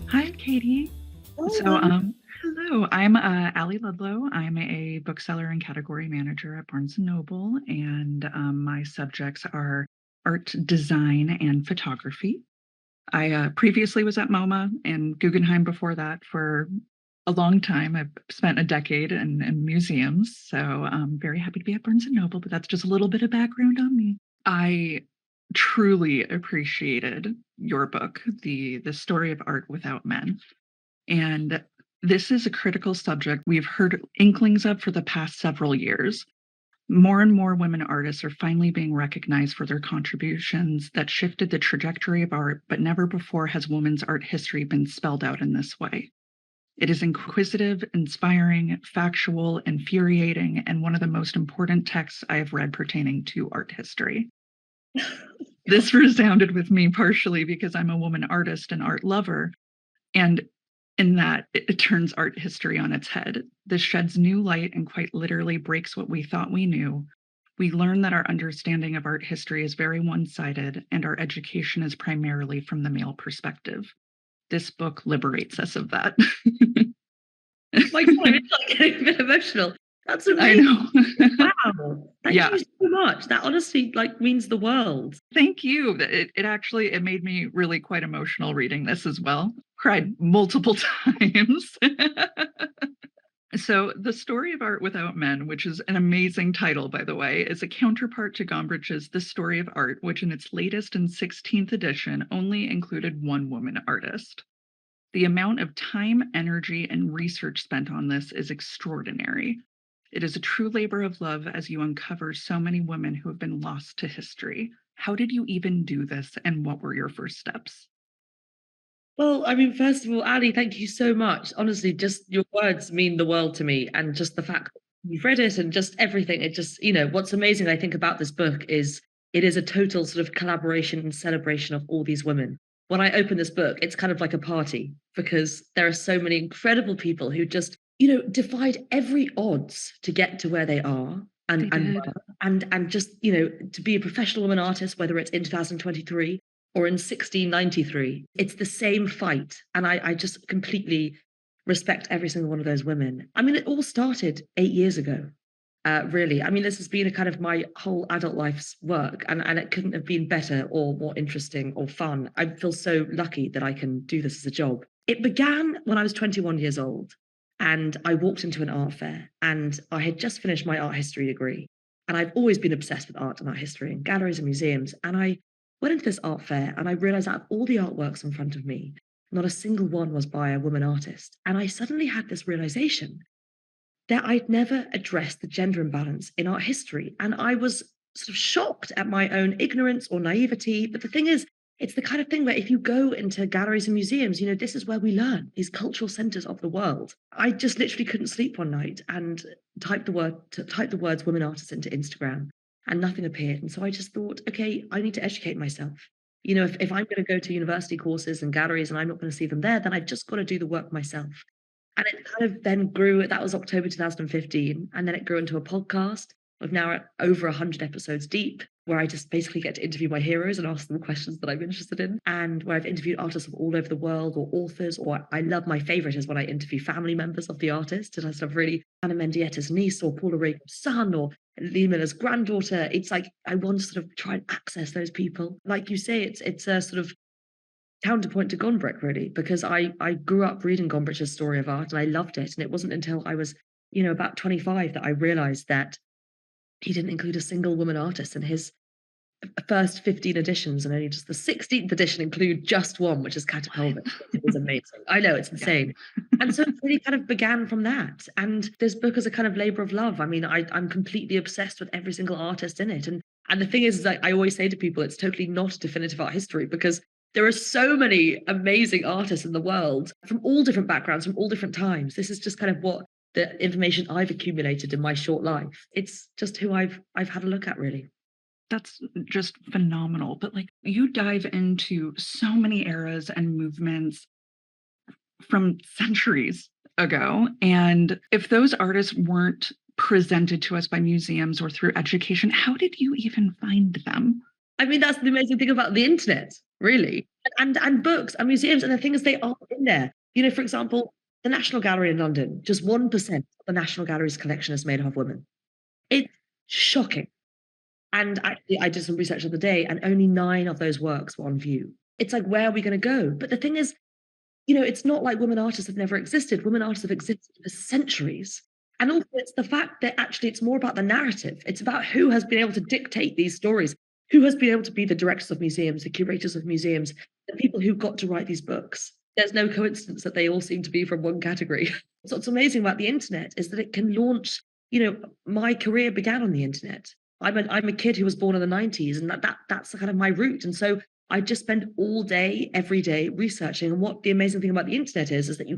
Hi, Katie. So, Oh, hello. I'm Allie Ludlow. I'm a bookseller and category manager at Barnes& Noble, and my subjects are art, design, and photography. I previously was at MoMA and Guggenheim before that for a long time. I've spent a decade in museums, so I'm very happy to be at Barnes& Noble, but that's just a little bit of background on me. I truly appreciated your book, The Story of Art Without Men. And this is a critical subject we've heard inklings of for the past several years. More and more women artists are finally being recognized for their contributions that shifted the trajectory of art, but never before has women's art history been spelled out in this way. It is inquisitive, inspiring, factual, infuriating, and one of the most important texts I have read pertaining to art history. God. This resounded with me partially because I'm a woman artist and art lover, and in that it turns art history on its head. This sheds new light and quite literally breaks what we thought we knew. We learn that our understanding of art history is very one sided, and our education is primarily from the male perspective. This book liberates us of that. My God, I'm like getting a bit emotional. That's I amazing. know. Wow. Thank Yeah. you so much. That honestly means the world. Thank you. It actually it made me really quite emotional reading this as well. Cried multiple times. So, The Story of Art Without Men, which is an amazing title, by the way, is a counterpart to Gombrich's The Story of Art, which in its latest and 16th edition only included one woman artist. The amount of time, energy, and research spent on this is extraordinary. It is a true labor of love as you uncover so many women who have been lost to history. How did you even do this, and what were your first steps? Well, first of all, Ali, thank you so much. Honestly, just your words mean the world to me. And just the fact that you've read it and just everything, it just, what's amazing, I think, about this book is it is a total sort of collaboration and celebration of all these women. When I open this book, it's kind of like a party because there are so many incredible people who just, defied every odds to get to where they are They and did. and just, to be a professional woman artist, whether it's in 2023 or in 1693. It's the same fight. And I just completely respect every single one of those women. It all started 8 years ago. Really. This has been a kind of my whole adult life's work, and it couldn't have been better or more interesting or fun. I feel so lucky that I can do this as a job. It began when I was 21 years old, and I walked into an art fair, and I had just finished my art history degree. And I've always been obsessed with art and art history and galleries and museums. And I went into this art fair and I realized out of all the artworks in front of me, not a single one was by a woman artist. And I suddenly had this realization that I'd never addressed the gender imbalance in art history. And I was sort of shocked at my own ignorance or naivety. But the thing is, it's the kind of thing where if you go into galleries and museums, this is where we learn, these cultural centers of the world. I just literally couldn't sleep one night and type the words women artists into Instagram, and nothing appeared. And so I just thought, okay, I need to educate myself. If I'm going to go to university courses and galleries and I'm not going to see them there, then I've just got to do the work myself. And it kind of then grew. That was October 2015. And then it grew into a podcast. We've now at over 100 episodes deep, where I just basically get to interview my heroes and ask them questions that I'm interested in. And where I've interviewed artists from all over the world or authors, or I love my favorite is when I interview family members of the artist. And I sort of really Anna Mendietta's niece or Paula Reagan's son or Lee Miller's granddaughter. It's like I want to sort of try and access those people. Like you say, it's a sort of counterpoint to Gombrich, really, because I grew up reading Gombrich's story of art and I loved it. And it wasn't until I was, about 25 that I realized that he didn't include a single woman artist in his first 15 editions, and only just the 16th edition include just one, which is Catapultic. It is amazing. I know, it's Yeah. insane. And so it really kind of began from that. And this book is a kind of labor of love. I'm completely obsessed with every single artist in it. And the thing is I always say to people, it's totally not definitive art history because there are so many amazing artists in the world from all different backgrounds, from all different times. This is just kind of what the information I've accumulated in my short life. It's just who I've had a look at, really. That's just phenomenal. But like you dive into so many eras and movements from centuries ago. And if those artists weren't presented to us by museums or through education, how did you even find them? I mean, that's the amazing thing about the internet, really, and books and museums, and the thing is they are in there. You know, for example, the National Gallery in London, just 1% of the National Gallery's collection is made up of women. It's shocking. And actually, I did some research the other day, and only 9 of those works were on view. It's like, where are we gonna go? But the thing is, you know, it's not like women artists have never existed. Women artists have existed for centuries. And also, it's the fact that actually it's more about the narrative. It's about who has been able to dictate these stories, who has been able to be the directors of museums, the curators of museums, the people who got to write these books. There's no coincidence that they all seem to be from one category. So what's amazing about the internet is that it can launch, you know, my career began on the internet. I'm a kid who was born in the 90s, and that's kind of my route. And so I just spend all day, every day researching. And what the amazing thing about the internet is that you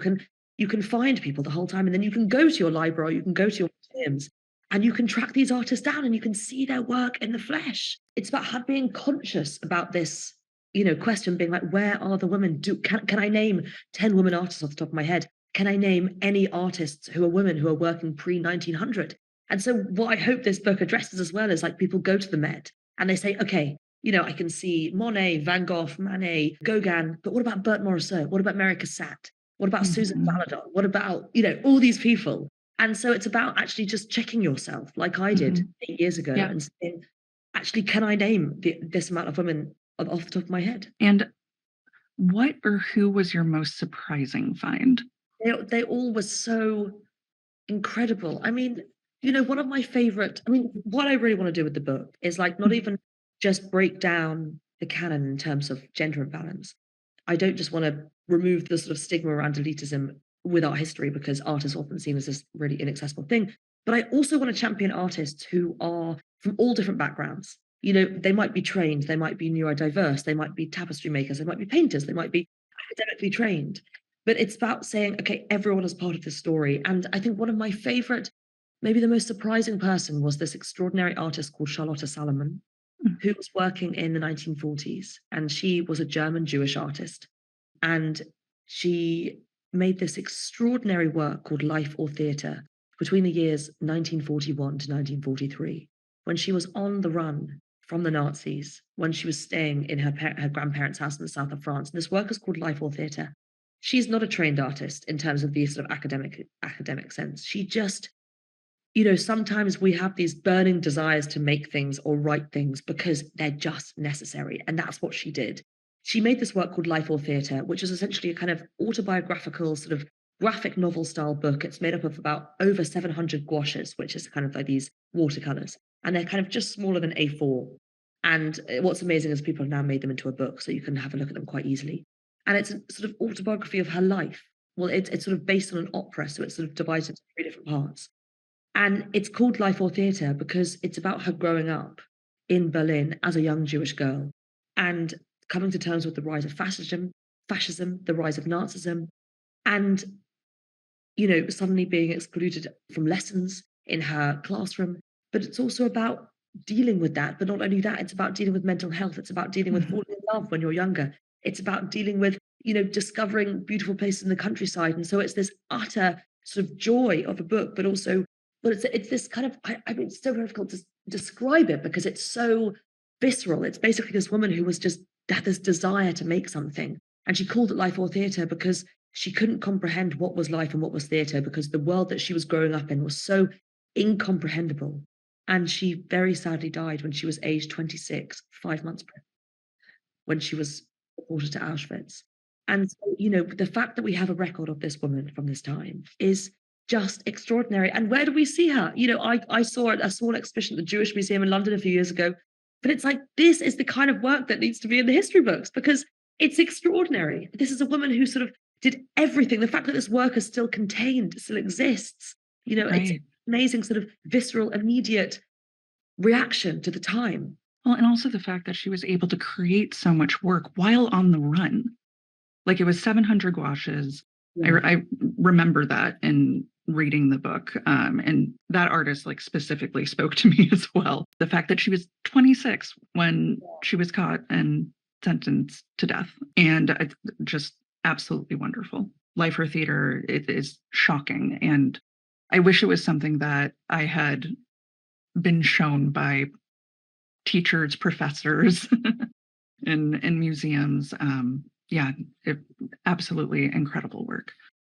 can find people the whole time, and then you can go to your library, or you can go to your museums, and you can track these artists down, and you can see their work in the flesh. It's about being conscious about this, you know, question, being like, where are the women? Can I name 10 women artists off the top of my head? Can I name any artists who are women who are working pre 1900? And so what I hope this book addresses as well is like people go to the Met and they say, okay, you know, I can see Monet, Van Gogh, Manet, Gauguin, but what about Bert Morisot? What about Mary Cassatt? What about Susan Mhm. Valade? What about, you know, all these people? And so it's about actually just checking yourself, like I did Mhm. 8 years ago, Yeah. and saying, actually, can I name this amount of women off the top of my head? And what or who was your most surprising find? They all were so incredible. I mean, you know, one of my favorite, I mean, what I really want to do with the book is like not Mhm. even just break down the canon in terms of gender imbalance. I don't just want to remove the sort of stigma around elitism with art history because art is often seen as this really inaccessible thing. But I also want to champion artists who are from all different backgrounds. You know, they might be trained, they might be neurodiverse, they might be tapestry makers, they might be painters, they might be academically trained. But it's about saying, okay, everyone is part of this story. And I think one of my favorite, maybe the most surprising person was this extraordinary artist called Charlotte Salomon, Mm. who was working in the 1940s. And she was a German Jewish artist. And she made this extraordinary work called Life or Theatre between the years 1941 to 1943, when she was on the run from the Nazis, when she was staying in her grandparents' house in the south of France. And this work is called Life or Theatre. She's not a trained artist in terms of the sort of academic sense. She just, you know, sometimes we have these burning desires to make things or write things because they're just necessary. And that's what she did. She made this work called Life or Theatre, which is essentially a kind of autobiographical, sort of graphic novel style book. It's made up of about over 700 gouaches, which is kind of like these watercolors. And they're kind of just smaller than A4. And what's amazing is people have now made them into a book, so you can have a look at them quite easily. And it's a sort of autobiography of her life. Well, it's sort of based on an opera, so it's sort of divided into 3 different parts. And it's called Life or Theatre because it's about her growing up in Berlin as a young Jewish girl and coming to terms with the rise of fascism, the rise of Nazism, and, you know, suddenly being excluded from lessons in her classroom. But it's also about dealing with that. But not only that, it's about dealing with mental health. It's about dealing with Mhm. falling in love when you're younger. It's about dealing with, you know, discovering beautiful places in the countryside. And so it's this utter sort of joy of a book, but also, but it's this kind of, I mean, it's so difficult to describe it because it's so visceral. It's basically this woman who was just had this desire to make something. And she called it life or theatre because she couldn't comprehend what was life and what was theatre because the world that she was growing up in was so incomprehensible. And she very sadly died when she was aged 26, 5 months pregnant, when she was deported to Auschwitz. And so, you know, the fact that we have a record of this woman from this time is just extraordinary. And where do we see her? You know, I saw a small exhibition at the Jewish Museum in London a few years ago, but it's like this is the kind of work that needs to be in the history books because it's extraordinary. This is a woman who sort of did everything. The fact that this work is still contained, still exists, you know, it's Right. amazing, sort of visceral, immediate reaction to the time. Well, and also the fact that she was able to create so much work while on the run. Like, it was 700 gouaches. Yeah. I remember that in reading the book, and that artist, like, specifically spoke to me as well. The fact that she was 26 when she was caught and sentenced to death, and it's just absolutely wonderful. Life or Theater, it is shocking, and I wish it was something that I had been shown by teachers, professors in museums. Yeah, absolutely incredible work.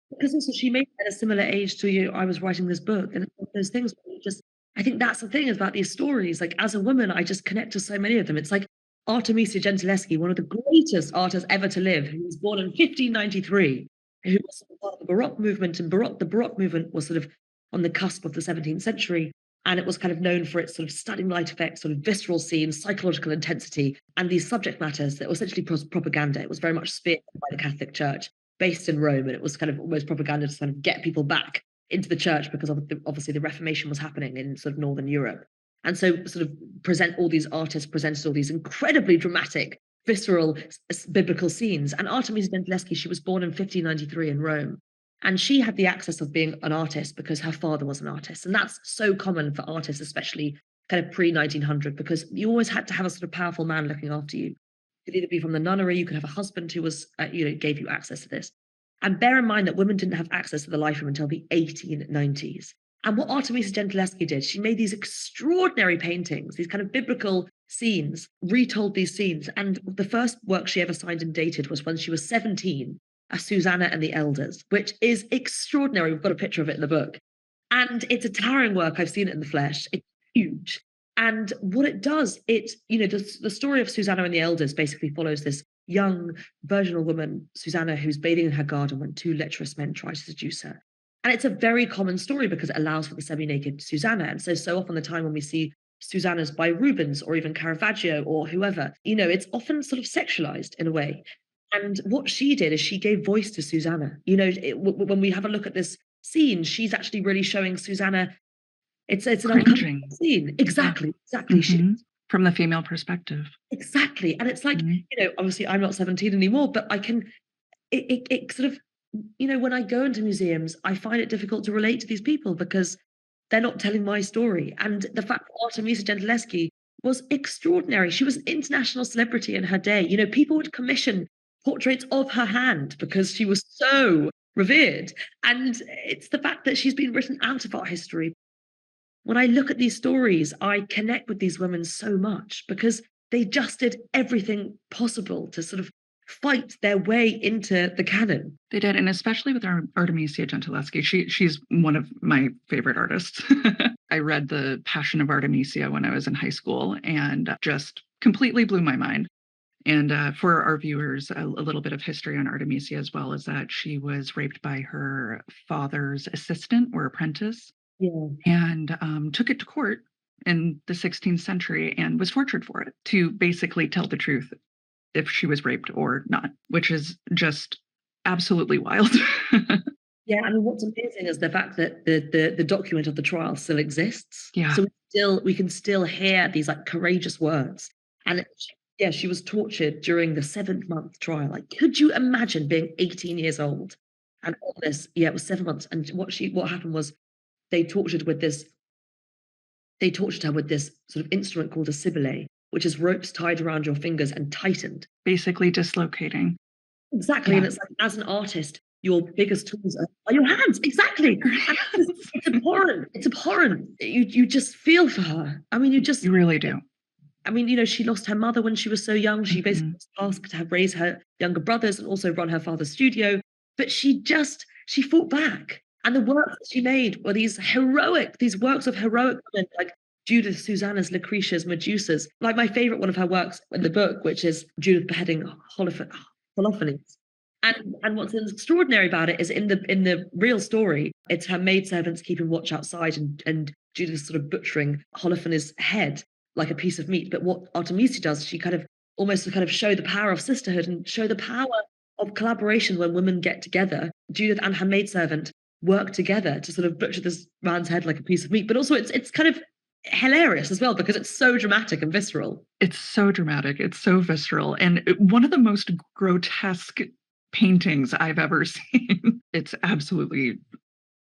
Because also she made at a similar age to you. I was writing this book, and it's one of those things where you just, I think that's the thing about these stories. Like as a woman, I just connect to so many of them. It's like Artemisia Gentileschi, one of the greatest artists ever to live, who was born in 1593, who was part of the Baroque movement, and the Baroque movement was sort of on the cusp of the 17th century. And it was kind of known for its sort of stunning light effects, sort of visceral scenes, psychological intensity, and these subject matters that were essentially propaganda. It was very much spearheaded by the Catholic Church, based in Rome, and it was kind of almost propaganda to kind of get people back into the church because obviously the Reformation was happening in sort of Northern Europe. And so sort of presented all these incredibly dramatic, visceral, biblical scenes. And Artemisia Gentileschi, she was born in 1593 in Rome. And she had the access of being an artist because her father was an artist. And that's so common for artists, especially kind of pre-1900, because you always had to have a sort of powerful man looking after you. Could either be from the nunnery, you could have a husband who was, gave you access to this. And bear in mind that women didn't have access to the life room until the 1890s. And what Artemisia Gentileschi did, she made these extraordinary paintings, these kind of biblical scenes, retold these scenes. And the first work she ever signed and dated was when she was 17, a Susanna and the Elders, which is extraordinary. We've got a picture of it in the book. And it's a towering work. I've seen it in the flesh. It's huge. And what it does, the story of Susanna and the Elders basically follows this young virginal woman, Susanna, who's bathing in her garden when two lecherous men try to seduce her. And it's a very common story because it allows for the semi-naked Susanna. And so often the time when we see Susannas by Rubens or even Caravaggio or whoever, it's often sort of sexualized in a way. And what she did is she gave voice to Susanna. When we have a look at this scene, she's actually really showing Susanna. It's an uncomfortable scene. Exactly. Mm-hmm. From the female perspective. Exactly. And it's like, obviously I'm not 17 anymore, but I can, it sort of, when I go into museums, I find it difficult to relate to these people because they're not telling my story. And the fact that Artemisia Gentileschi was extraordinary. She was an international celebrity in her day. People would commission portraits of her hand because she was so revered. And it's the fact that she's been written out of art history. When I look at these stories, I connect with these women so much because they just did everything possible to sort of fight their way into the canon. They did, and especially with Artemisia Gentileschi, she's one of my favorite artists. I read The Passion of Artemisia when I was in high school and just completely blew my mind. And for our viewers, a little bit of history on Artemisia as well is that she was raped by her father's assistant or apprentice, and took it to court in the 16th century and was tortured for it to basically tell the truth if she was raped or not, which is just absolutely wild. Yeah, I mean, what's amazing is the fact that the document of the trial still exists. Yeah. So we can still hear these like courageous words. And she was tortured during the 7-month trial. Like, could you imagine being 18 years old and all this? Yeah, it was 7 months. And what happened was they tortured her with this sort of instrument called a sibylle, which is ropes tied around your fingers and tightened. Basically dislocating. Exactly. Yeah. And it's like, as an artist, your biggest tools are your hands. Exactly. It's abhorrent. It's abhorrent. You just feel for her. I mean, you really do. I mean, she lost her mother when she was so young. She basically was tasked to raise her younger brothers and also run her father's studio. But she fought back. And the works that she made were these works of heroic women like Judith, Susanna's, Lucretia's, Medusa's. Like my favorite one of her works in the book, which is Judith beheading Holofernes. And what's extraordinary about it is in the real story, it's her maidservants keeping watch outside and Judith sort of butchering Holofernes' head like a piece of meat. But what Artemisia does, she kind of show the power of sisterhood and show the power of collaboration when women get together. Judith and her maidservant work together to sort of butcher this man's head like a piece of meat. But also it's kind of hilarious as well because it's so dramatic and visceral. It's so dramatic. It's so visceral. And one of the most grotesque paintings I've ever seen. It's absolutely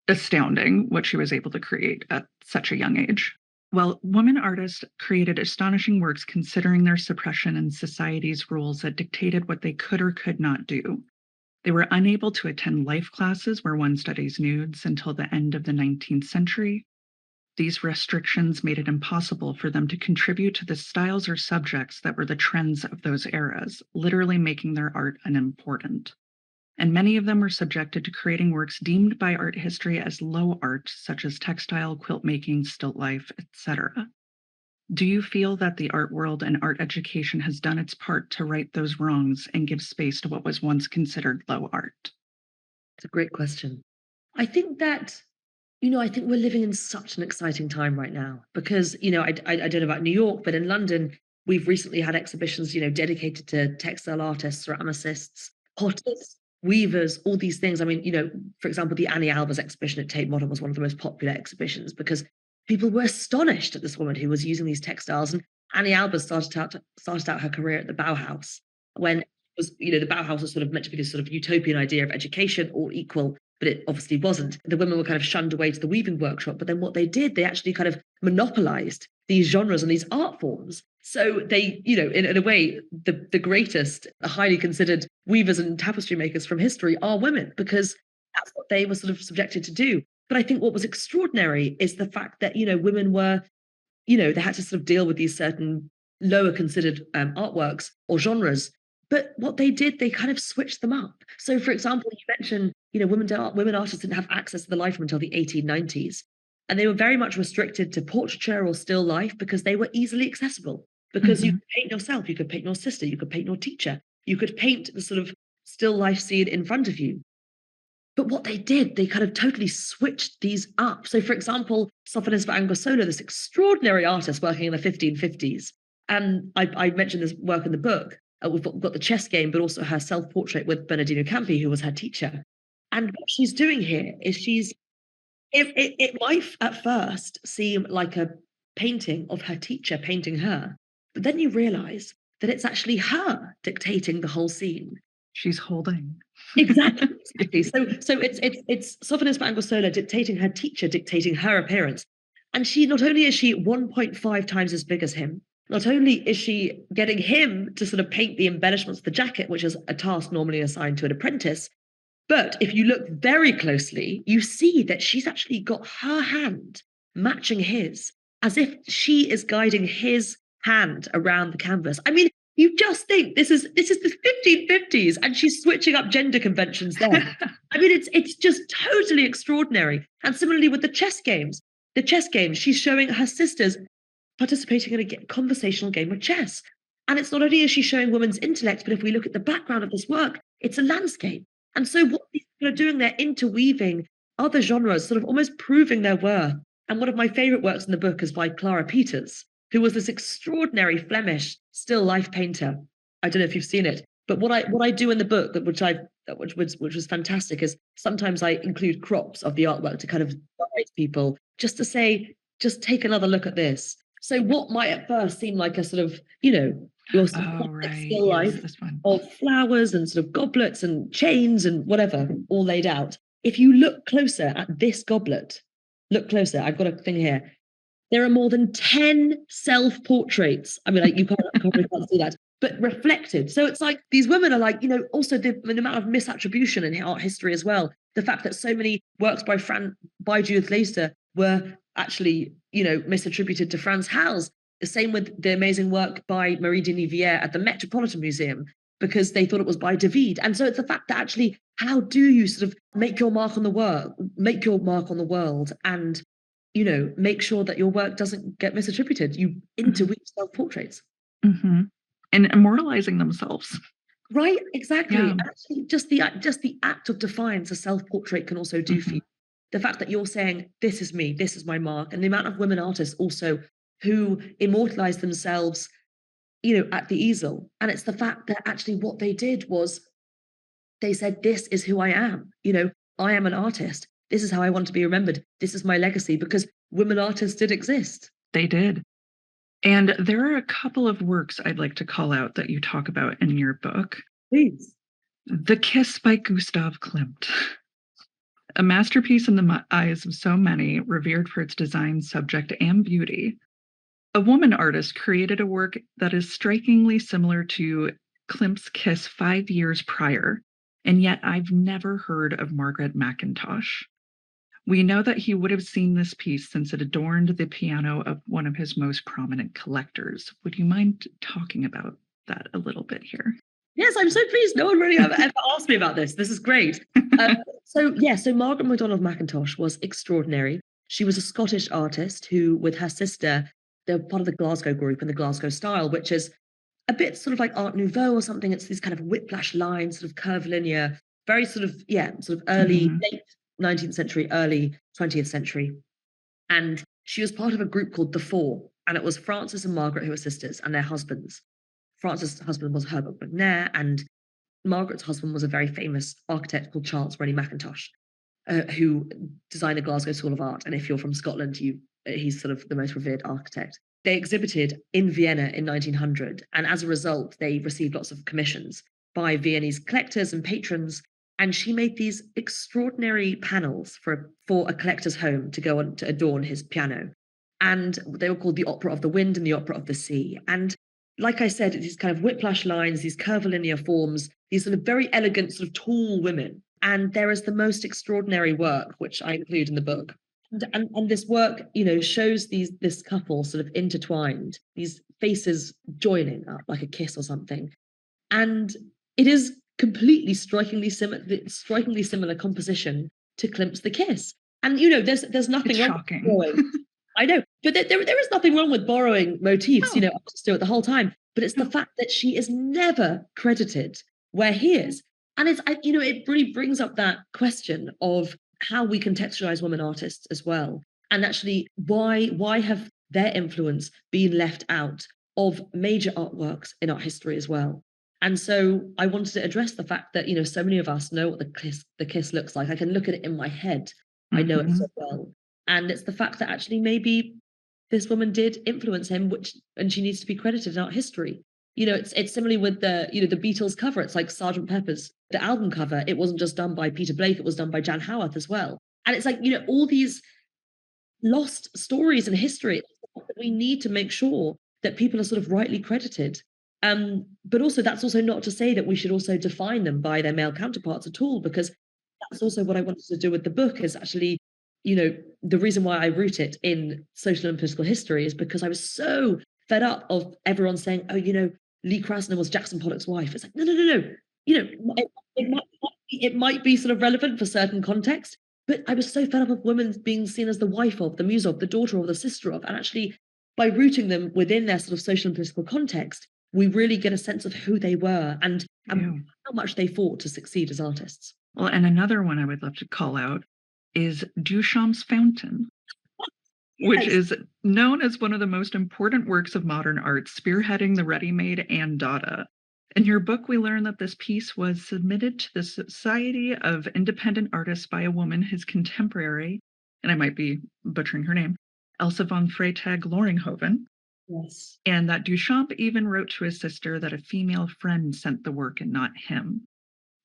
astounding what she was able to create at such a young age. Well, women artists created astonishing works considering their suppression and society's rules that dictated what they could or could not do. They were unable to attend life classes where one studies nudes until the end of the 19th century. These restrictions made it impossible for them to contribute to the styles or subjects that were the trends of those eras, literally making their art unimportant. And many of them were subjected to creating works deemed by art history as low art, such as textile, quilt making, still life, etc. Do you feel that the art world and art education has done its part to right those wrongs and give space to what was once considered low art? It's a great question. I think that, I think we're living in such an exciting time right now because, I don't know about New York, but in London, we've recently had exhibitions, dedicated to textile artists, ceramicists, potters, weavers, all these things. I mean, for example, the Annie Albers exhibition at Tate Modern was one of the most popular exhibitions because people were astonished at this woman who was using these textiles. And Annie Albers started out her career at the Bauhaus when the Bauhaus was sort of meant to be this sort of utopian idea of education, all equal, but it obviously wasn't. The women were kind of shunned away to the weaving workshop. But then what they did, they actually kind of monopolized these genres and these art forms. So they, in a way, the greatest, highly considered weavers and tapestry makers from history are women because that's what they were sort of subjected to do. But I think what was extraordinary is the fact that, women were, they had to sort of deal with these certain lower considered artworks or genres. But what they did, they kind of switched them up. So, for example, you mentioned, women artists didn't have access to the life until the 1890s. And they were very much restricted to portraiture or still life because they were easily accessible. Because you could paint yourself, you could paint your sister, you could paint your teacher, you could paint the sort of still life scene in front of you. But what they did, they kind of totally switched these up. So, for example, Sophonisba Anguissola, this extraordinary artist working in the 1550s, and I mentioned this work in the book. We've got the chess game, but also her self-portrait with Bernardino Campi, who was her teacher. And what she's doing here is it might at first seem like a painting of her teacher painting her, but then you realize that it's actually her dictating the whole scene. She's holding. Exactly. Exactly. So it's Sophonisba Anguissola dictating her teacher, dictating her appearance. And not only is she 1.5 times as big as him, not only is she getting him to sort of paint the embellishments of the jacket, which is a task normally assigned to an apprentice, but if you look very closely, you see that she's actually got her hand matching his, as if she is guiding his hand around the canvas. I mean, you just think this is the 1550s, and she's switching up gender conventions there. I mean, it's just totally extraordinary. And similarly with the chess games, she's showing her sisters participating in a conversational game of chess. And it's not only is she showing women's intellect, but if we look at the background of this work, it's a landscape. And so what these people are doing, they're interweaving other genres, sort of almost proving their worth. And one of my favorite works in the book is by Clara Peters, who was this extraordinary Flemish still life painter. I don't know if you've seen it, but what I do in the book, which was fantastic, is sometimes I include crops of the artwork to kind of guide people, just to say, just take another look at this. So what might at first seem like a sort of, your sort of still life of flowers and sort of goblets and chains and whatever all laid out. If you look closer at this goblet, look closer. I've got a thing here. There are more than 10 self-portraits. I mean, like, you probably can't see that, but reflected. So it's like these women are like, also the amount of misattribution in art history as well. The fact that so many works by Judith Leyster were actually, misattributed to Frans Hals. The same with the amazing work by Marie Denis-Vierre at the Metropolitan Museum, because they thought it was by David. And so it's the fact that actually, how do you sort of make your mark on the world, and, make sure that your work doesn't get misattributed? You interweave self-portraits. Mm-hmm. And immortalizing themselves. Right, exactly. Yeah. Actually, just the act of defiance a self-portrait can also do for you. The fact that you're saying, this is me, this is my mark, and the amount of women artists also who immortalize themselves, at the easel. And it's the fact that actually what they did was they said, this is who I am. I am an artist. This is how I want to be remembered. This is my legacy, because women artists did exist. They did. And there are a couple of works I'd like to call out that you talk about in your book. Please. The Kiss by Gustav Klimt. A masterpiece in the eyes of so many, revered for its design, subject, and beauty. A woman artist created a work that is strikingly similar to Klimt's Kiss 5 years prior, and yet I've never heard of Margaret McIntosh. We know that he would have seen this piece since it adorned the piano of one of his most prominent collectors. Would you mind talking about that a little bit here? Yes, I'm so pleased. No one really ever asked me about this. This is great. So Margaret McDonald Mackintosh was extraordinary. She was a Scottish artist who, with her sister, they're part of the Glasgow group and the Glasgow style, which is a bit sort of like Art Nouveau or something. It's these kind of whiplash lines, sort of curvilinear, very sort of, yeah, sort of early, Mhm. late 19th century, early 20th century. And she was part of a group called The Four, and it was Frances and Margaret who were sisters and their husbands. Frances' husband was Herbert McNair, and Margaret's husband was a very famous architect called Charles Rennie Mackintosh, who designed the Glasgow School of Art. And if you're from Scotland, he's sort of the most revered architect. They exhibited in Vienna in 1900, and as a result, they received lots of commissions by Viennese collectors and patrons. And she made these extraordinary panels for a collector's home to go on to adorn his piano. And they were called the Opera of the Wind and the Opera of the Sea. And like I said, these kind of whiplash lines, these curvilinear forms, these sort of very elegant, sort of tall women. And there is the most extraordinary work, which I include in the book. And this work, shows this couple sort of intertwined, these faces joining up like a kiss or something. And it is completely strikingly similar composition to Klimt's The Kiss. And there's nothing It's wrong with shocking. borrowing. I know, but there is nothing wrong with borrowing motifs. Oh, Artists do it the whole time. But it's the no. fact that she is never credited where he is, and it really brings up that question of how we contextualize women artists as well, and actually why have their influence been left out of major artworks in art history as well. And so I wanted to address the fact that, so many of us know what the kiss looks like. I can look at it in my head. I know it so Mhm. well. And it's the fact that actually maybe this woman did influence him, and she needs to be credited in art history. It's similarly with the Beatles cover. It's like Sergeant Pepper's, the album cover. It wasn't just done by Peter Blake, it was done by Jan Howarth as well. And it's like, all these lost stories in history that we need to make sure that people are sort of rightly credited. But also, that's also not to say that we should also define them by their male counterparts at all, because that's also what I wanted to do with the book is actually, the reason why I root it in social and political history is because I was so fed up of everyone saying, oh, Lee Krasner was Jackson Pollock's wife. It's like, no, no, no, no. It might be sort of relevant for certain context, but I was so fed up of women being seen as the wife of, the muse of, the daughter of, the sister of, and actually by rooting them within their sort of social and political context, we really get a sense of who they were and Ew. how much they fought to succeed as artists. Well, and another one I would love to call out is Duchamp's Fountain, which Yes. is known as one of the most important works of modern art, spearheading the ready-made and Dada. In your book, we learn that this piece was submitted to the Society of Independent Artists by a woman, his contemporary, and I might be butchering her name, Elsa Von Freitas Loringhoven, Yes. and that Duchamp even wrote to his sister that a female friend sent the work and not him.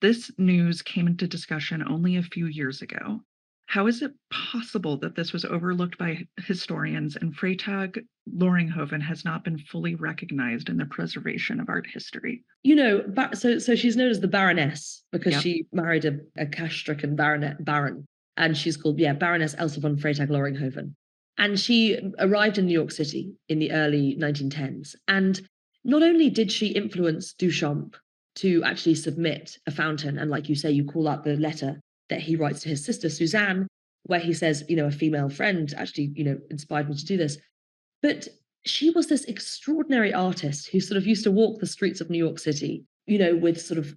This news came into discussion only a few years ago. How is it possible that this was overlooked by historians and Freytag Loringhoven has not been fully recognized in the preservation of art history? So she's known as the Baroness because Yep. she married a cash-stricken baron, and she's called, Baroness Elsa von Freytag Loringhoven. And she arrived in New York City in the early 1910s. And not only did she influence Duchamp to actually submit a fountain, and like you say, you call out the letter that he writes to his sister Suzanne, where he says, a female friend actually, inspired me to do this. But she was this extraordinary artist who sort of used to walk the streets of New York City, with sort of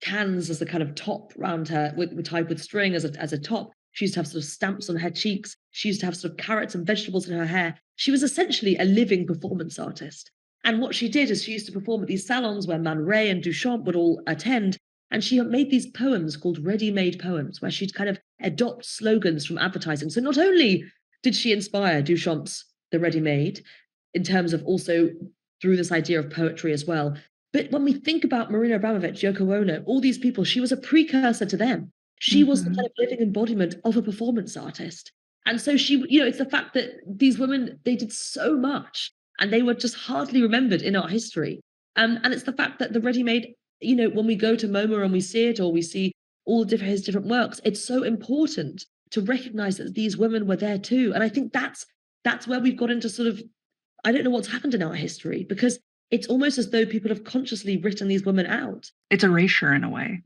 cans as a kind of top around her, tied with string as a top. She used to have sort of stamps on her cheeks. She used to have sort of carrots and vegetables in her hair. She was essentially a living performance artist. And what she did is she used to perform at these salons where Man Ray and Duchamp would all attend. And she made these poems called ready-made poems, where she'd kind of adopt slogans from advertising. So not only did she inspire Duchamp's The Ready-Made, in terms of also through this idea of poetry as well. But when we think about Marina Abramovic, Yoko Ono, all these people, she was a precursor to them. She was the Mm-hmm. kind of living embodiment of a performance artist. And so she, it's the fact that these women, they did so much and they were just hardly remembered in our history. And it's the fact that the ready-made, when we go to MoMA and we see it or we see all his different works, it's so important to recognize that these women were there too. And I think that's where we've got into sort of, I don't know what's happened in our history, because it's almost as though people have consciously written these women out. It's erasure in a way.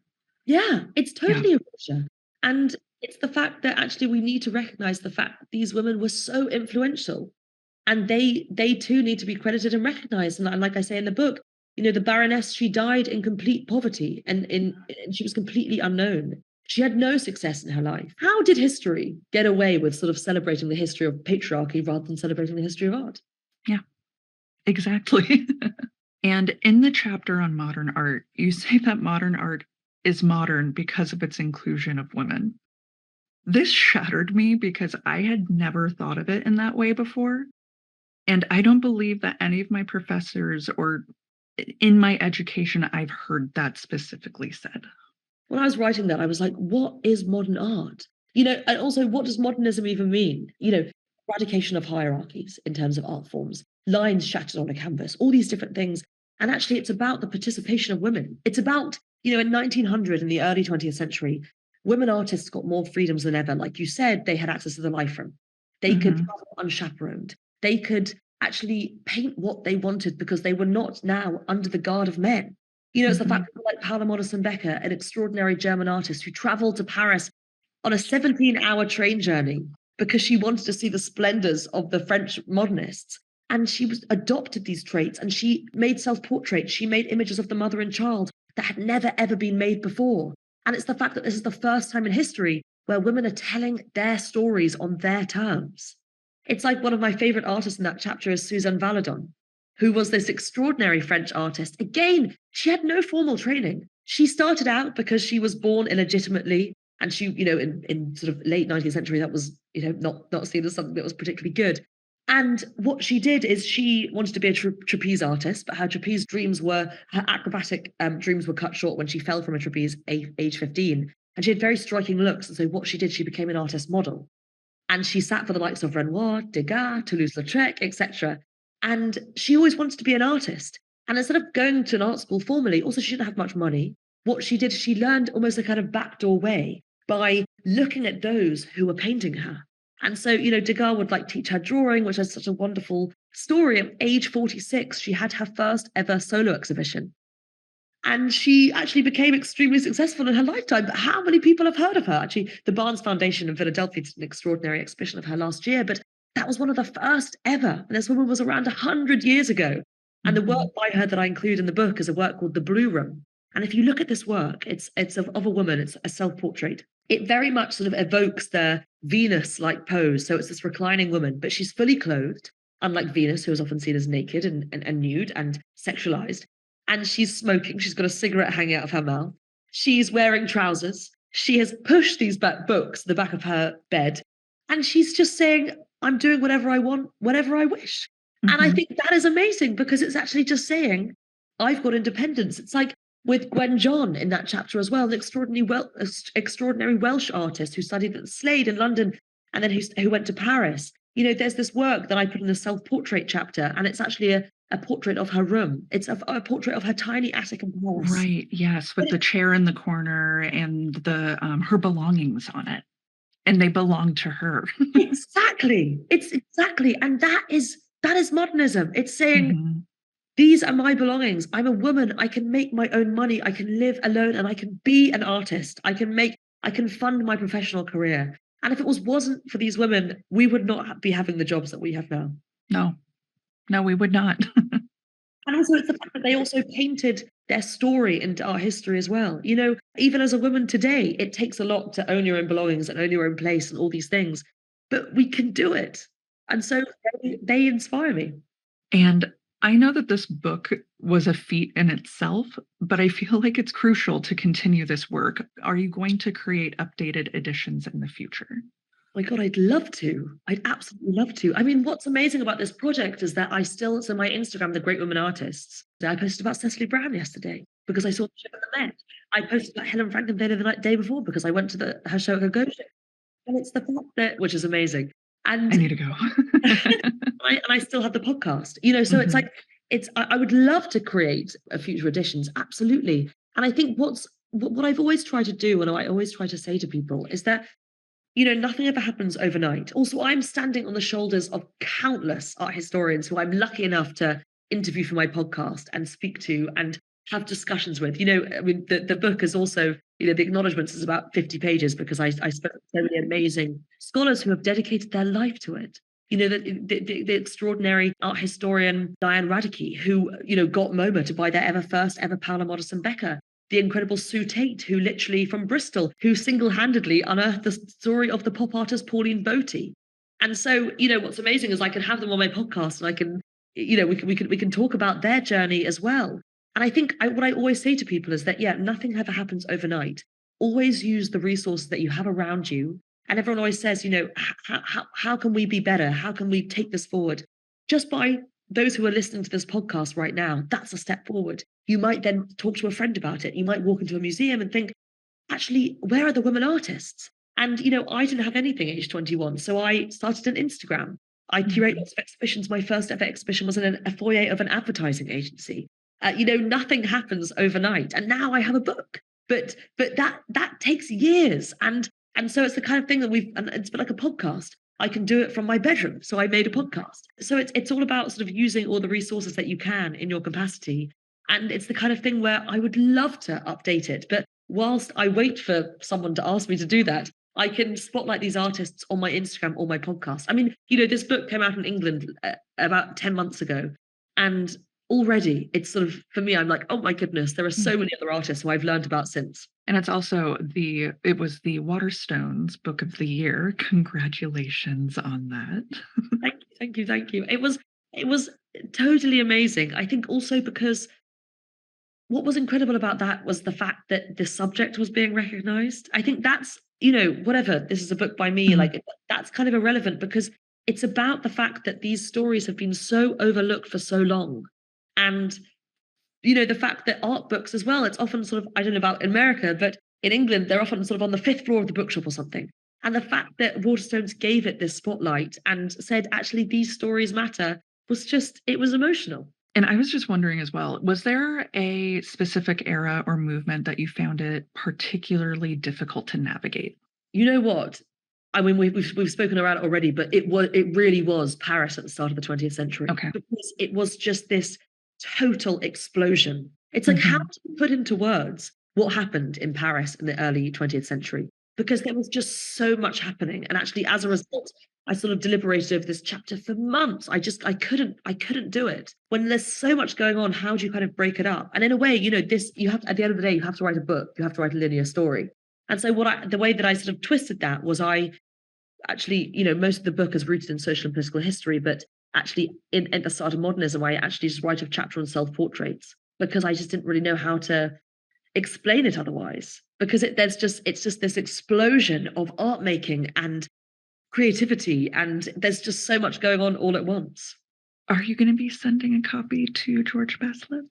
Yeah, it's totally erasure. And it's the fact that actually we need to recognize the fact that these women were so influential, and they too need to be credited and recognized. And like I say in the book, you know, the Baroness, she died in complete poverty, and she was completely unknown. She had no success in her life. How did history get away with sort of celebrating the history of patriarchy rather than celebrating the history of art? Yeah, exactly. And in the chapter on modern art, you say that modern art is modern because of its inclusion of women. This shattered me because I had never thought of it in that way before. And I don't believe that any of my professors or in my education, I've heard that specifically said. When I was writing that, I was like, what is modern art? You know, and also, what does modernism even mean? You know, eradication of hierarchies in terms of art forms, lines shattered on a canvas, all these different things. And actually, it's about the participation of women. It's about, you know, in 1900, in the early 20th century, women artists got more freedoms than ever. Like you said, they had access to the life room. They could travel unchaperoned. They could actually paint what they wanted because they were not now under the guard of men. You know, it's the fact that like Paula Modison-Becker, an extraordinary German artist who traveled to Paris on a 17-hour train journey because she wanted to see the splendors of the French modernists. And she was adopted these traits, and she made self-portraits. She made images of the mother and child that had never, ever been made before. And it's the fact that this is the first time in history where women are telling their stories on their terms. It's like one of my favorite artists in that chapter is Suzanne Valadon, who was this extraordinary French artist. Again, she had no formal training. She started out because she was born illegitimately, and she, you know, in sort of late 19th century, that was, you know, not seen as something that was particularly good. And what she did is she wanted to be a trapeze artist, but her trapeze dreams were, her acrobatic dreams were cut short when she fell from a trapeze age 15. And she had very striking looks. And so what she did, she became an artist model. And she sat for the likes of Renoir, Degas, Toulouse-Lautrec, etc. And she always wanted to be an artist. And instead of going to an art school formally, also she didn't have much money. What she did, she learned almost a kind of backdoor way by looking at those who were painting her. And so, you know, Degas would like teach her drawing, which has such a wonderful story. At age 46, she had her first ever solo exhibition. And she actually became extremely successful in her lifetime. But how many people have heard of her? Actually, the Barnes Foundation in Philadelphia did an extraordinary exhibition of her last year, but that was one of the first ever. And this woman was around 100 years ago. And the work by her that I include in the book is a work called The Blue Room. And if you look at this work, it's of a woman, it's a self-portrait. It very much sort of evokes the Venus-like pose. So it's this reclining woman, but she's fully clothed, unlike Venus, who is often seen as naked and nude and sexualized. And she's smoking. She's got a cigarette hanging out of her mouth. She's wearing trousers. She has pushed these books to the back of her bed. And she's just saying, I'm doing whatever I want, whenever I wish. And I think that is amazing because it's actually just saying, I've got independence. It's like with Gwen John in that chapter as well, an extraordinary Welsh artist who studied at Slade in London and then who went to Paris. You know, there's this work that I put in the self-portrait chapter, and it's actually a portrait of her room. It's a portrait of her tiny attic in Paris. Right, yes, with the chair in the corner and the her belongings on it. And they belong to her. Exactly. It's exactly. And that is modernism. It's saying, these are my belongings. I'm a woman. I can make my own money. I can live alone and I can be an artist. I can fund my professional career. And if it wasn't for these women, we would not be having the jobs that we have now. No, we would not. And also it's the fact that they also painted their story into our history as well. You know, even as a woman today, it takes a lot to own your own belongings and own your own place and all these things, but we can do it. And so they inspire me. And I know that this book was a feat in itself, but I feel like it's crucial to continue this work. Are you going to create updated editions in the future? My God, I'd love to. I'd absolutely love to. I mean, what's amazing about this project is that so my Instagram, The Great Women Artists, I posted about Cecily Brown yesterday because I saw the show at the Met. I posted about Helen Franklin the day before because I went to her show at her Go show. And it's the fact that, which is amazing. And I need to go. and I still have the podcast, you know, so it's like, I would love to create future editions. Absolutely. And I think what I've always tried to do, and I always try to say to people is that nothing ever happens overnight. Also, I'm standing on the shoulders of countless art historians who I'm lucky enough to interview for my podcast and speak to and have discussions with. I mean, the book is also, the acknowledgements is about 50 pages because I spoke to so many amazing scholars who have dedicated their life to it. The extraordinary art historian Diane Radicke, who, got MoMA to buy their ever Paula Madyson Becker. The incredible Sue Tate, who literally from Bristol, who single-handedly unearthed the story of the pop artist Pauline Boty. And so, what's amazing is I can have them on my podcast and I can, we can talk about their journey as well. And I think what I always say to people is that, nothing ever happens overnight. Always use the resources that you have around you. And everyone always says, how can we be better? How can we take this forward? Just by those who are listening to this podcast right now, that's a step forward. You might then talk to a friend about it. You might walk into a museum and think, actually, where are the women artists? And, I didn't have anything age 21. So I started an Instagram. I curate lots of exhibitions. My first ever exhibition was in a foyer of an advertising agency. Nothing happens overnight. And now I have a book. But that takes years. And so it's the kind of thing that and it's been like a podcast. I can do it from my bedroom. So I made a podcast. So it's all about sort of using all the resources that you can in your capacity. And it's the kind of thing where I would love to update it. But whilst I wait for someone to ask me to do that, I can spotlight these artists on my Instagram or my podcast. I mean, this book came out in England about 10 months ago. And already it's sort of, for me, I'm like, oh my goodness, there are so many other artists who I've learned about since. And it's also it was the Waterstones Book of the Year. Congratulations on that. Thank you. It was totally amazing. I think also because what was incredible about that was the fact that the subject was being recognized. I think that's, whatever, this is a book by me, like that's kind of irrelevant because it's about the fact that these stories have been so overlooked for so long. And the fact that art books as well, it's often sort of, I don't know about America, but in England, they're often sort of on the 5th floor of the bookshop or something. And the fact that Waterstones gave it this spotlight and said, actually, these stories matter it was emotional. And I was just wondering as well, was there a specific era or movement that you found it particularly difficult to navigate? You know what? I mean, we've spoken about it already, but it really was Paris at the start of the 20th century. Okay. Because it was just this total explosion. It's like, how to put into words what happened in Paris in the early 20th century? Because there was just so much happening. And actually, as a result, I sort of deliberated over this chapter for months. I couldn't do it. When there's so much going on, how do you kind of break it up? And in a way, you have at the end of the day, you have to write a book. You have to write a linear story. And so the way that I sort of twisted that was I actually, most of the book is rooted in social and political history, but actually at the start of modernism, I actually just write a chapter on self-portraits because I just didn't really know how to explain it otherwise. Because it's just this explosion of art making and creativity, and there's just so much going on all at once. Are you going to be sending a copy to George Baselitz?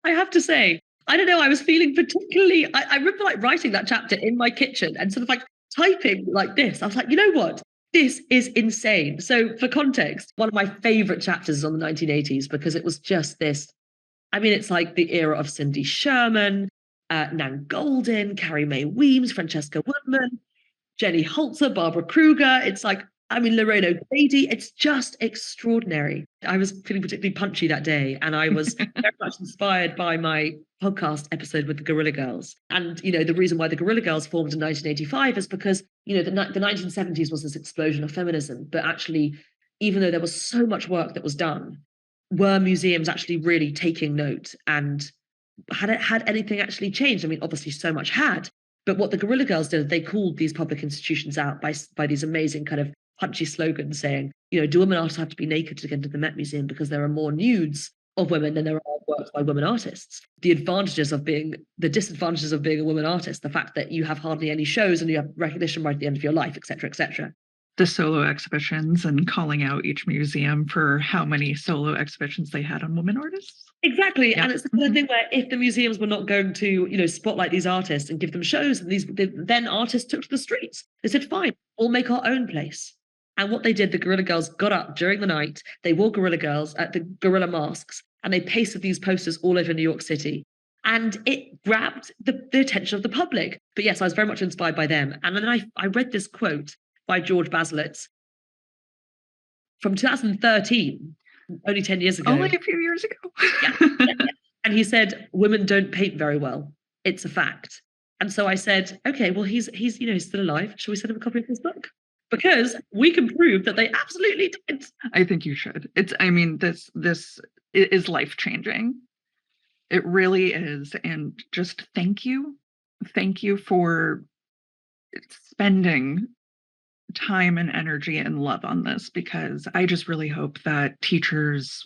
I have to say, I don't know, I was feeling particularly, I remember like writing that chapter in my kitchen and sort of like typing like this. I was like, you know what? This is insane. So for context, one of my favorite chapters is on the 1980s because it was just this, I mean, it's like the era of Cindy Sherman, Nan Goldin, Carrie Mae Weems, Francesca Woodman, Jenny Holzer, Barbara Kruger. It's like, I mean, Lorraine O'Grady. It's just extraordinary. I was feeling particularly punchy that day, and I was very much inspired by my podcast episode with the Guerrilla Girls. And, the reason why the Guerrilla Girls formed in 1985 is because, the 1970s was this explosion of feminism. But actually, even though there was so much work that was done, were museums actually really taking note? And had anything actually changed? I mean, obviously so much had. But what the Guerrilla Girls did, they called these public institutions out by these amazing kind of punchy slogans saying, do women artists have to be naked to get into the Met Museum because there are more nudes of women than there are works by women artists. The disadvantages of being a woman artist, the fact that you have hardly any shows and you have recognition right at the end of your life, et cetera, et cetera. The solo exhibitions and calling out each museum for how many solo exhibitions they had on women artists. Exactly. Yeah. And it's the kind of thing where if the museums were not going to, spotlight these artists and give them shows, and then artists took to the streets. They said, fine, we'll make our own place. And what they did, the Guerrilla Girls got up during the night, they wore Guerrilla Girls at the Guerrilla masks, and they pasted these posters all over New York City. And it grabbed the attention of the public. But yes, I was very much inspired by them. And then I read this quote by George Baselitz from 2013, only 10 years Only ago. a few years ago. Yeah, yeah, yeah. And he said, women don't paint very well. It's a fact. And so I said, okay, well, he's he's still alive. Shall we send him a copy of his book? Because we can prove that they absolutely did. I think you should. This is life-changing. It really is. And just thank you. Thank you for spending time and energy and love on this, because I just really hope that teachers,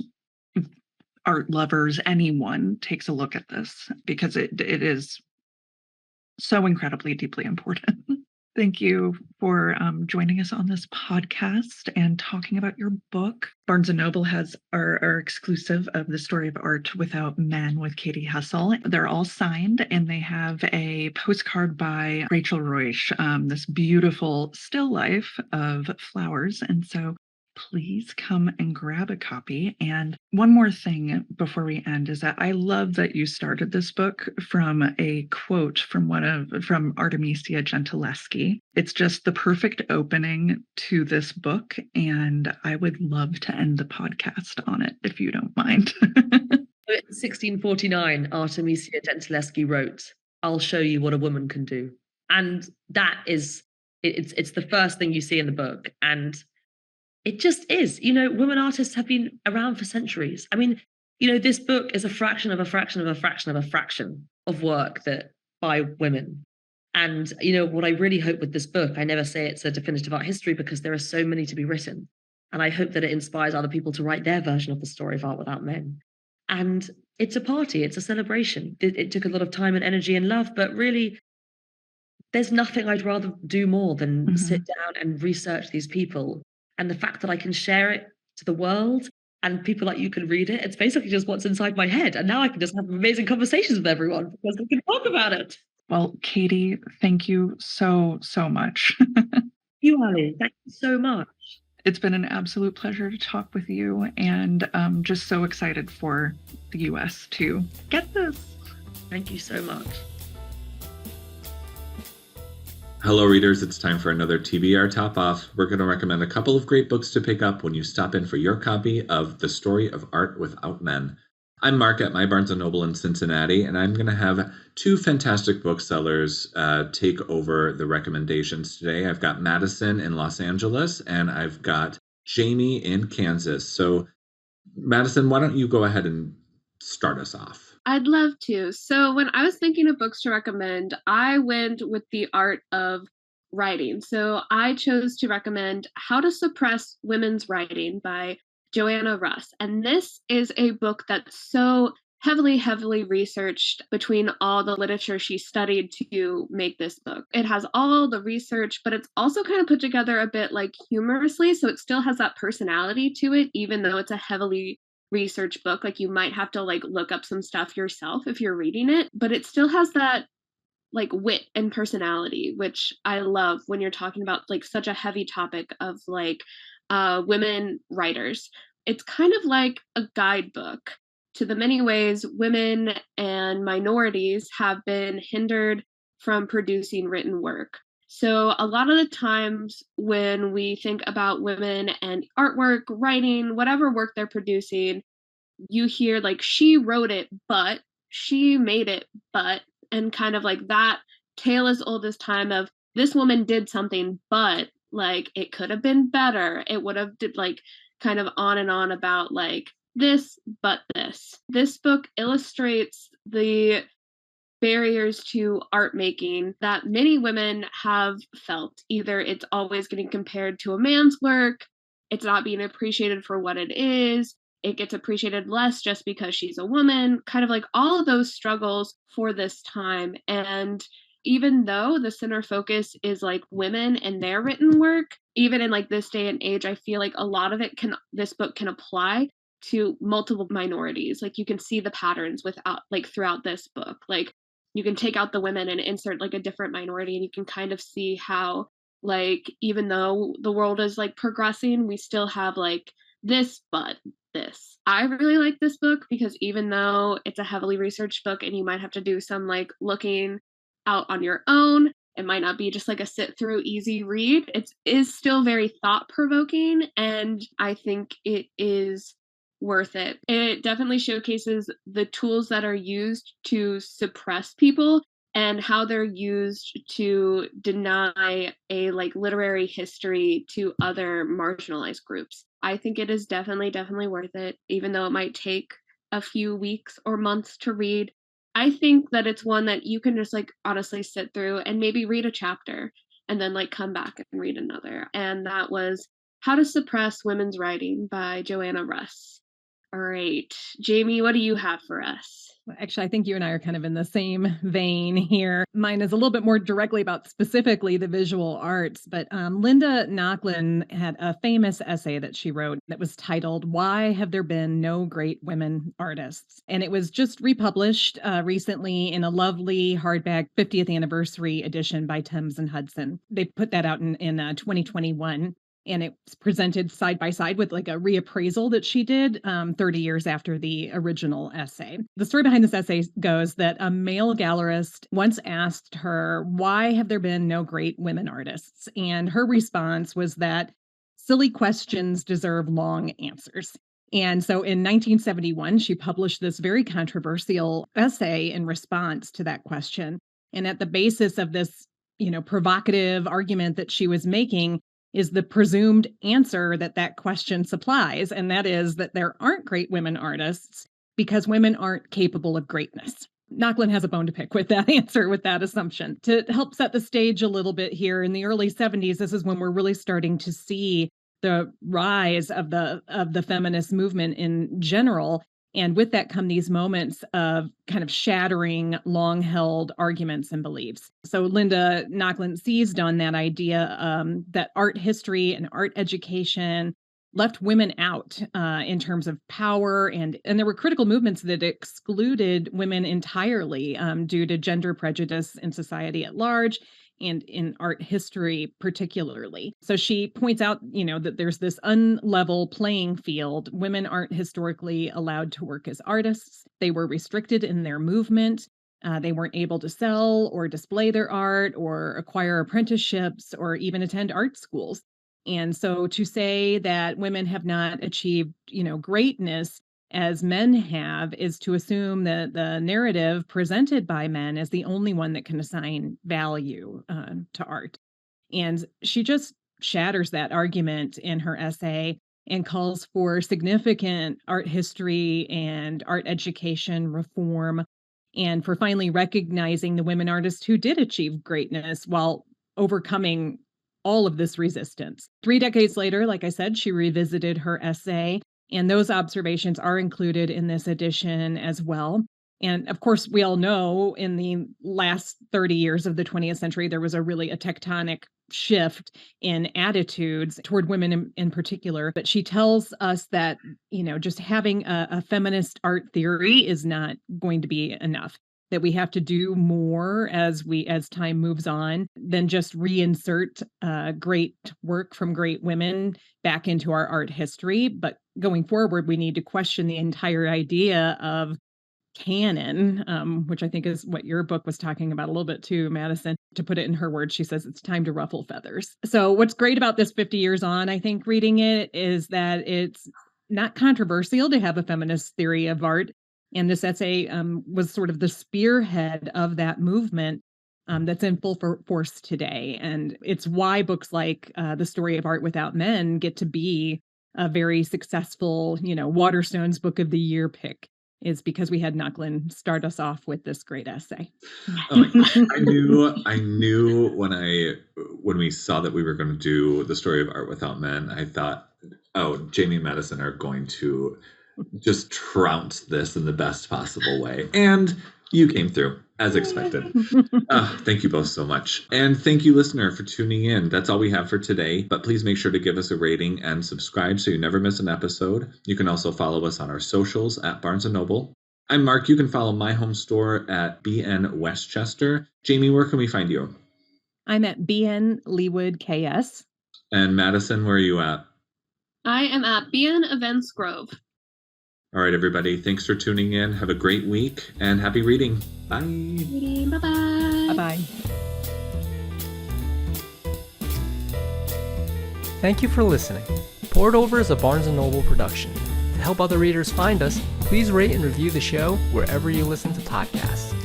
art lovers, anyone takes a look at this, because it is so incredibly deeply important. Thank you for joining us on this podcast and talking about your book. Barnes & Noble has our exclusive of The Story of Art Without Men with Katy Hessel. They're all signed, and they have a postcard by Rachel Roish, this beautiful still life of flowers. And so please come and grab a copy. And one more thing before we end is that I love that you started this book from a quote from Artemisia Gentileschi. It's just the perfect opening to this book, and I would love to end the podcast on it if you don't mind. In 1649, Artemisia Gentileschi wrote, "I'll show you what a woman can do." And that is, it's the first thing you see in the book. And it just is. Women artists have been around for centuries. I mean, this book is a fraction of a fraction of a fraction of a fraction of work that by women. And, what I really hope with this book, I never say it's a definitive art history because there are so many to be written. And I hope that it inspires other people to write their version of the story of art without men. And it's a party, it's a celebration. It took a lot of time and energy and love, but really, there's nothing I'd rather do more than sit down and research these people. And the fact that I can share it to the world and people like you can read it, it's basically just what's inside my head. And now I can just have amazing conversations with everyone because we can talk about it. Well, Katy, thank you so, so much. You, Allie, thank you so much. It's been an absolute pleasure to talk with you, and just so excited for the US to get this. Thank you so much. Hello, readers. It's time for another TBR Topoff. We're going to recommend a couple of great books to pick up when you stop in for your copy of The Story of Art Without Men. I'm Mark at my Barnes & Noble in Cincinnati, and I'm going to have two fantastic booksellers take over the recommendations today. I've got Madyson in Los Angeles, and I've got Jamie in Kansas. So, Madyson, why don't you go ahead and start us off? I'd love to. So when I was thinking of books to recommend, I went with the art of writing. So I chose to recommend How to Suppress Women's Writing by Joanna Russ. And this is a book that's so heavily researched between all the literature she studied to make this book. It has all the research, but it's also kind of put together a bit like humorously. So it still has that personality to it, even though it's a heavily research book. Like you might have to look up some stuff yourself if you're reading it, but it still has that wit and personality, which I love when you're talking about such a heavy topic of women writers. It's kind of like a guidebook to the many ways women and minorities have been hindered from producing written work. So a lot of the times when we think about women and artwork, writing, whatever work they're producing, you hear she wrote it, but she made it, but, and kind of that tale as old as time of this woman did something, but it could have been better. It would have did kind of on and on about this, but this. This book illustrates the barriers to art making that many women have felt. Either it's always getting compared to a man's work, it's not being appreciated for what it is, it gets appreciated less just because she's a woman, kind of all of those struggles for this time. And even though the center focus is women and their written work, even in this day and age, I feel a lot of it this book can apply to multiple minorities. You can see the patterns without throughout this book. You can take out the women and insert a different minority, and you can kind of see how even though the world is progressing, we still have this, but this. I really like this book because even though it's a heavily researched book and you might have to do some like looking out on your own, it might not be just like a sit through easy read. It is still very thought provoking, and I think it is worth it. It definitely showcases the tools that are used to suppress people and how they're used to deny a like literary history to other marginalized groups. I think it is definitely worth it, even though it might take a few weeks or months to read. I think that it's one that you can just like honestly sit through and maybe read a chapter and then like come back and read another. And that was How to Suppress Women's Writing by Joanna Russ. All right, Jamie, what do you have for us? Actually, I think you and I are kind of in the same vein here. Mine is a little bit more directly about specifically the visual arts, but Linda Nochlin had a famous essay that she wrote that was titled, "Why Have There Been No Great Women Artists?" And it was just republished recently in a lovely hardback 50th anniversary edition by Thames and Hudson. They put that out in 2021. And it's presented side by side with like a reappraisal that she did 30 years after the original essay. The story behind this essay goes that a male gallerist once asked her, "Why have there been no great women artists?" And her response was that silly questions deserve long answers. And so in 1971, she published this very controversial essay in response to that question. And at the basis of this, provocative argument that she was making is the presumed answer that question supplies, and that is that there aren't great women artists because women aren't capable of greatness. Nochlin has a bone to pick with that answer, with that assumption. To help set the stage a little bit here, in the early 70s, this is when we're really starting to see the rise of the feminist movement in general. And with that come these moments of kind of shattering long-held arguments and beliefs. So Linda Nochlin seized on that idea that art history and art education left women out in terms of power, and there were critical movements that excluded women entirely due to gender prejudice in society at large and in art history particularly. So she points out, that there's this unlevel playing field. Women aren't historically allowed to work as artists. They were restricted in their movement. They weren't able to sell or display their art or acquire apprenticeships or even attend art schools. And so to say that women have not achieved, greatness as men have is to assume that the narrative presented by men is the only one that can assign value to art. And she just shatters that argument in her essay and calls for significant art history and art education reform, and for finally recognizing the women artists who did achieve greatness while overcoming all of this resistance. 3 decades later, like I said, she revisited her essay, and those observations are included in this edition as well. And of course, we all know in the last 30 years of the 20th century, there was a tectonic shift in attitudes toward women in particular. But she tells us that, just having a feminist art theory is not going to be enough, that we have to do more as time moves on than just reinsert great work from great women back into our art history. But going forward, we need to question the entire idea of canon, which I think is what your book was talking about a little bit too, Madyson. To put it in her words, she says it's time to ruffle feathers. So what's great about this 50 years on, I think, reading it, is that it's not controversial to have a feminist theory of art. And this essay was sort of the spearhead of that movement that's in full force today. And it's why books like The Story of Art Without Men get to be a very successful, Waterstone's Book of the Year pick, is because we had Nochlin start us off with this great essay. Oh my gosh. I knew when we saw that we were going to do The Story of Art Without Men, I thought, oh, Jamie and Madyson are going to just trounce this in the best possible way. And you came through as expected. Thank you both so much. And thank you, listener, for tuning in. That's all we have for today. But please make sure to give us a rating and subscribe so you never miss an episode. You can also follow us on our socials at Barnes & Noble. I'm Mark. You can follow my home store at BN Westchester. Jamie, where can we find you? I'm at BN Leawood KS. And Madyson, where are you at? I am at BN Events Grove. All right, everybody. Thanks for tuning in. Have a great week and happy reading. Bye. Reading. Bye-bye. Bye-bye. Thank you for listening. Poured Over is a Barnes & Noble production. To help other readers find us, please rate and review the show wherever you listen to podcasts.